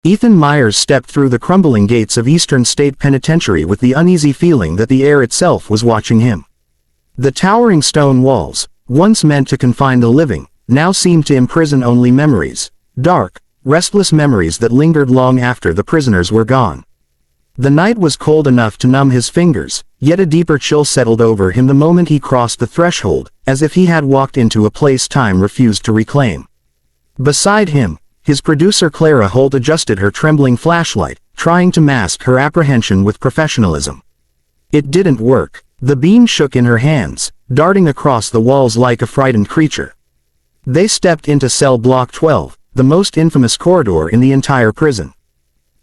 Ethan Myers stepped through the crumbling gates of Eastern State Penitentiary with the uneasy feeling that the air itself was watching him. The towering stone walls, once meant to confine the living, now seemed to imprison only memories, dark, restless memories that lingered long after the prisoners were gone. The night was cold enough to numb his fingers, yet a deeper chill settled over him the moment he crossed the threshold, as if he had walked into a place time refused to reclaim. Beside him, his producer Clara Holt adjusted her trembling flashlight, trying to mask her apprehension with professionalism. It didn't work. The beam shook in her hands, darting across the walls like a frightened creature. They stepped into cell block 12, the most infamous corridor in the entire prison.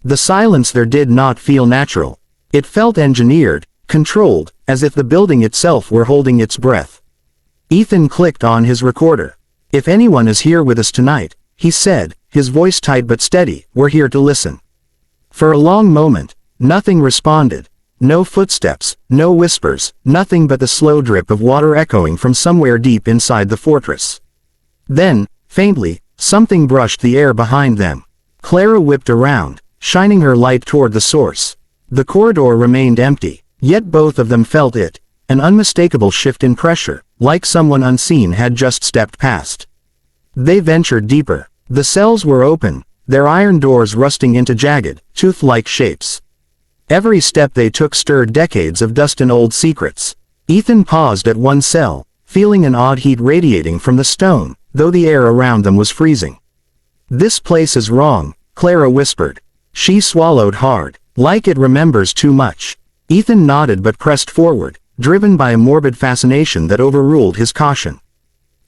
The silence there did not feel natural. It felt engineered, controlled, as if the building itself were holding its breath. Ethan clicked on his recorder. "If anyone is here with us tonight," he said, his voice tight but steady, "we're here to listen." For a long moment, nothing responded. No footsteps, no whispers, nothing but the slow drip of water echoing from somewhere deep inside the fortress. Then, faintly, something brushed the air behind them. Clara whipped around, shining her light toward the source. The corridor remained empty, yet both of them felt it, an unmistakable shift in pressure, like someone unseen had just stepped past. They ventured deeper. The cells were open, their iron doors rusting into jagged, tooth-like shapes. Every step they took stirred decades of dust and old secrets. Ethan paused at one cell, feeling an odd heat radiating from the stone, though the air around them was freezing. "This place is wrong," Clara whispered. She swallowed hard, like it remembers too much. Ethan nodded but pressed forward, driven by a morbid fascination that overruled his caution.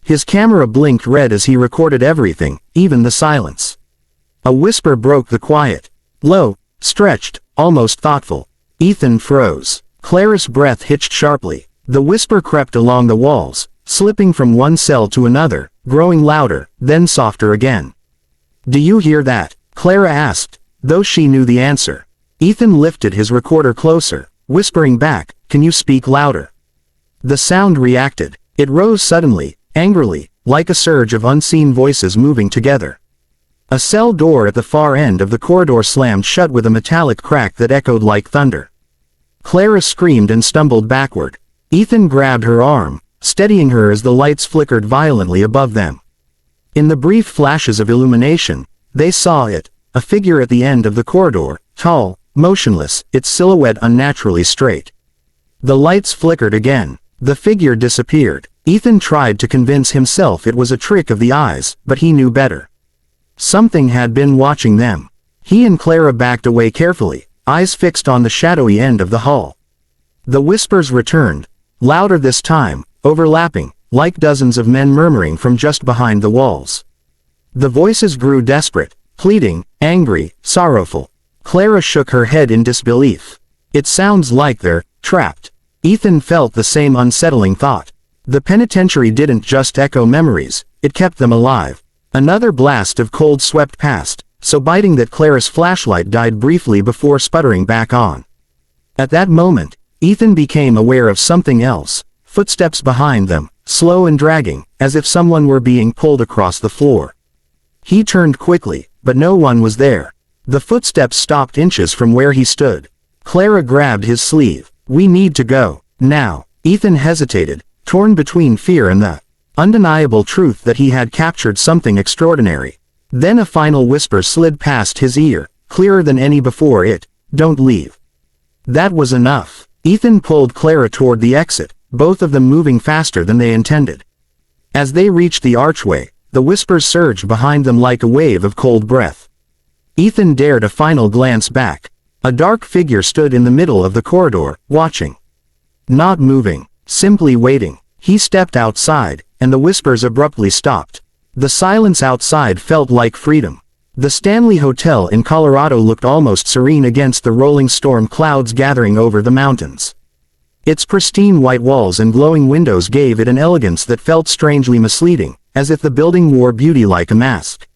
His camera blinked red as he recorded everything, even the silence. A whisper broke the quiet. Low, stretched, almost thoughtful. Ethan froze. Clara's breath hitched sharply. The whisper crept along the walls, slipping from one cell to another, growing louder, then softer again. "Do you hear that?" Clara asked, though she knew the answer. Ethan lifted his recorder closer, whispering back, "Can you speak louder?" The sound reacted. It rose suddenly, angrily, like a surge of unseen voices moving together. A cell door at the far end of the corridor slammed shut with a metallic crack that echoed like thunder. Clara screamed and stumbled backward. Ethan grabbed her arm, steadying her as the lights flickered violently above them. In the brief flashes of illumination, they saw it, a figure at the end of the corridor, tall, motionless, its silhouette unnaturally straight. The lights flickered again. The figure disappeared. Ethan tried to convince himself it was a trick of the eyes, but he knew better. Something had been watching them. He and Clara backed away carefully, eyes fixed on the shadowy end of the hall. The whispers returned, louder this time, overlapping, like dozens of men murmuring from just behind the walls. The voices grew desperate, pleading, angry, sorrowful. Clara shook her head in disbelief. "It sounds like they're trapped." Ethan felt the same unsettling thought. The penitentiary didn't just echo memories, it kept them alive. Another blast of cold swept past, so biting that Clara's flashlight died briefly before sputtering back on. At that moment, Ethan became aware of something else, footsteps behind them, slow and dragging, as if someone were being pulled across the floor. He turned quickly, but no one was there. The footsteps stopped inches from where he stood. Clara grabbed his sleeve. "We need to go, now." Ethan hesitated, torn between fear and the undeniable truth that he had captured something extraordinary. Then a final whisper slid past his ear, clearer than any before it, "Don't leave." That was enough. Ethan pulled Clara toward the exit, both of them moving faster than they intended. As they reached the archway, the whispers surged behind them like a wave of cold breath. Ethan dared a final glance back. A dark figure stood in the middle of the corridor, watching. Not moving, simply waiting. He stepped outside, and the whispers abruptly stopped. The silence outside felt like freedom. The Stanley Hotel in Colorado looked almost serene against the rolling storm clouds gathering over the mountains. Its pristine white walls and glowing windows gave it an elegance that felt strangely misleading, as if the building wore beauty like a mask.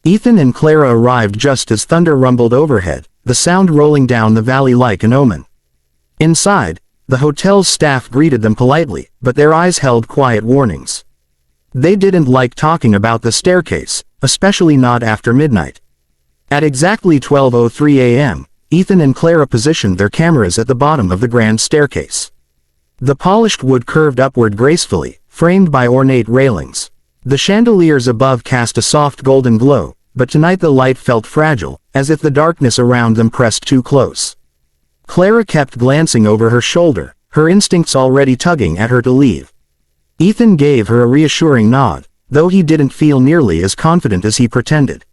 Ethan and Clara arrived just as thunder rumbled overhead, the sound rolling down the valley like an omen. Inside, the hotel's staff greeted them politely, but their eyes held quiet warnings. They didn't like talking about the staircase, especially not after midnight. At exactly 12:03 a.m., Ethan and Clara positioned their cameras at the bottom of the grand staircase. The polished wood curved upward gracefully, framed by ornate railings. The chandeliers above cast a soft golden glow, but tonight the light felt fragile, as if the darkness around them pressed too close. Clara kept glancing over her shoulder, her instincts already tugging at her to leave. Ethan gave her a reassuring nod, though he didn't feel nearly as confident as he pretended.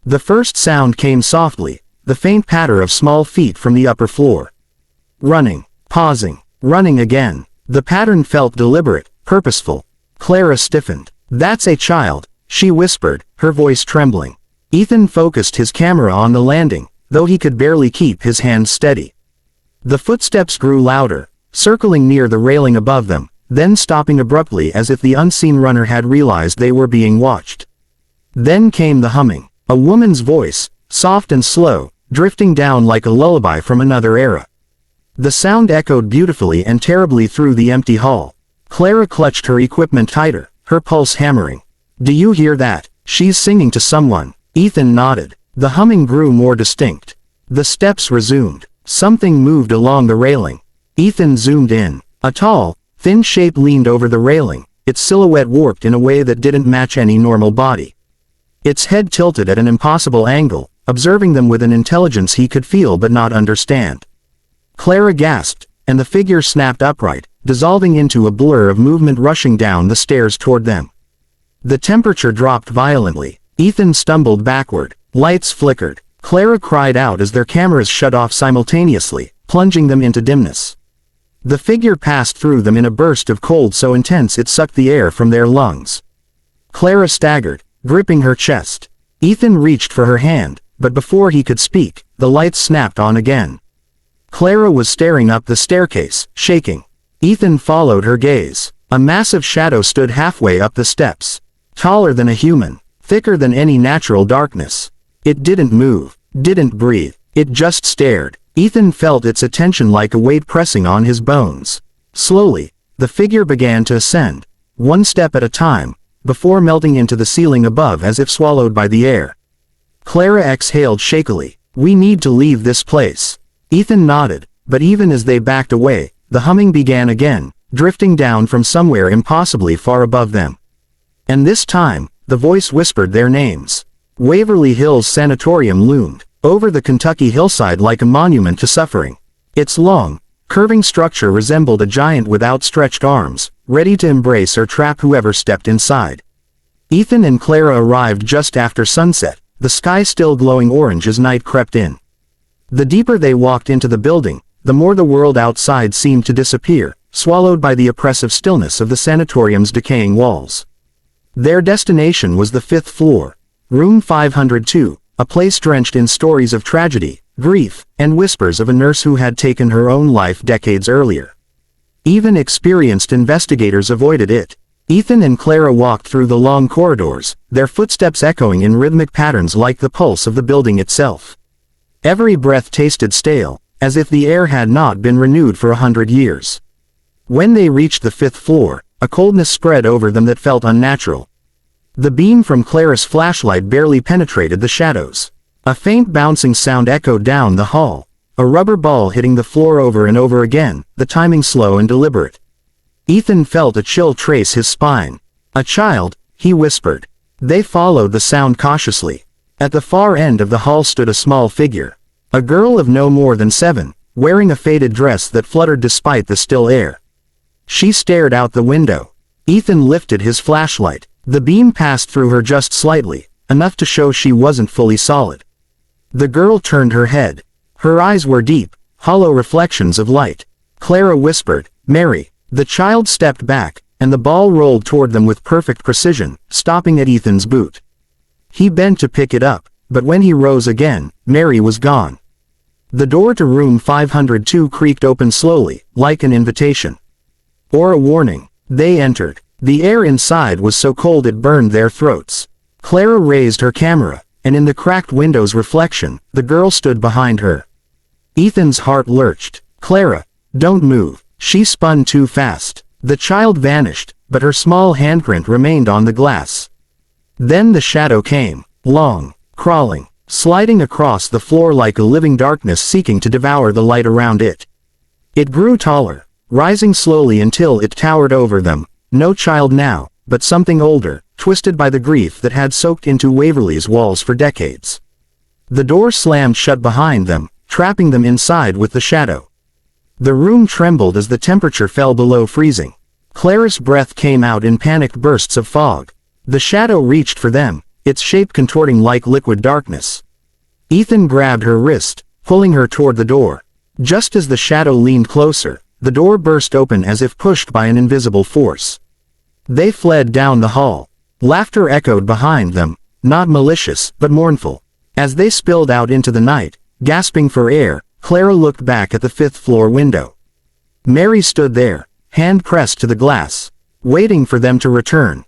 The first sound came softly, the faint patter of small feet from the upper floor. Running, pausing, running again. The pattern felt deliberate, purposeful. Clara stiffened. "That's a child," she whispered, her voice trembling. Ethan focused his camera on the landing, though he could barely keep his hands steady. The footsteps grew louder, circling near the railing above them, then stopping abruptly as if the unseen runner had realized they were being watched. Then came the humming. A woman's voice, soft and slow, drifting down like a lullaby from another era. The sound echoed beautifully and terribly through the empty hall. Clara clutched her equipment tighter, her pulse hammering. "Do you hear that? She's singing to someone." Ethan nodded. The humming grew more distinct. The steps resumed. Something moved along the railing. Ethan zoomed in. A tall, thin shape leaned over the railing, its silhouette warped in a way that didn't match any normal body. Its head tilted at an impossible angle, observing them with an intelligence he could feel but not understand. Clara gasped, and the figure snapped upright, dissolving into a blur of movement rushing down the stairs toward them. The temperature dropped violently. Ethan stumbled backward. Lights flickered. Clara cried out as their cameras shut off simultaneously, plunging them into dimness. The figure passed through them in a burst of cold so intense it sucked the air from their lungs. Clara staggered, gripping her chest. Ethan reached for her hand, but before he could speak, the lights snapped on again. Clara was staring up the staircase, shaking. Ethan followed her gaze. A massive shadow stood halfway up the steps. Taller than a human, thicker than any natural darkness. It didn't move, didn't breathe, it just stared. Ethan felt its attention like a weight pressing on his bones. Slowly, the figure began to ascend, one step at a time, before melting into the ceiling above as if swallowed by the air. Clara exhaled shakily. "We need to leave this place." Ethan nodded, but even as they backed away, the humming began again, drifting down from somewhere impossibly far above them. And this time, the voice whispered their names. Waverly Hills Sanatorium loomed over the Kentucky hillside like a monument to suffering. Its long, curving structure resembled a giant with outstretched arms, ready to embrace or trap whoever stepped inside. Ethan and Clara arrived just after sunset, the sky still glowing orange as night crept in. The deeper they walked into the building, the more the world outside seemed to disappear, swallowed by the oppressive stillness of the sanatorium's decaying walls. Their destination was the 5th floor, room 502, a place drenched in stories of tragedy, grief, and whispers of a nurse who had taken her own life decades earlier. Even experienced investigators avoided it. Ethan and Clara walked through the long corridors, their footsteps echoing in rhythmic patterns like the pulse of the building itself. Every breath tasted stale, as if the air had not been renewed for 100 years. When they reached the 5th floor, a coldness spread over them that felt unnatural. The beam from Clara's flashlight barely penetrated the shadows. A faint bouncing sound echoed down the hall, a rubber ball hitting the floor over and over again, the timing slow and deliberate. Ethan felt a chill trace his spine. "A child," he whispered. They followed the sound cautiously. At the far end of the hall stood a small figure. A girl of no more than 7, wearing a faded dress that fluttered despite the still air. She stared out the window. Ethan lifted his flashlight. The beam passed through her just slightly, enough to show she wasn't fully solid. The girl turned her head. Her eyes were deep, hollow reflections of light. Clara whispered, "Mary." The child stepped back, and the ball rolled toward them with perfect precision, stopping at Ethan's boot. He bent to pick it up, but when he rose again, Mary was gone. The door to room 502 creaked open slowly, like an invitation. Or a warning. They entered. The air inside was so cold it burned their throats. Clara raised her camera, and in the cracked window's reflection, the girl stood behind her. Ethan's heart lurched. "Clara, don't move." She spun too fast. The child vanished, but her small handprint remained on the glass. Then the shadow came, long, crawling. sliding across the floor like a living darkness seeking to devour the light around it. It grew taller, rising slowly until it towered over them, no child now, but something older, twisted by the grief that had soaked into Waverly's walls for decades. The door slammed shut behind them, trapping them inside with the shadow. The room trembled as the temperature fell below freezing. Clara's breath came out in panicked bursts of fog. The shadow reached for them, its shape contorting like liquid darkness. Ethan grabbed her wrist, pulling her toward the door. Just as the shadow leaned closer, the door burst open as if pushed by an invisible force. They fled down the hall. Laughter echoed behind them, not malicious, but mournful. As they spilled out into the night, gasping for air, Clara looked back at the fifth-floor window. Mary stood there, hand pressed to the glass, waiting for them to return.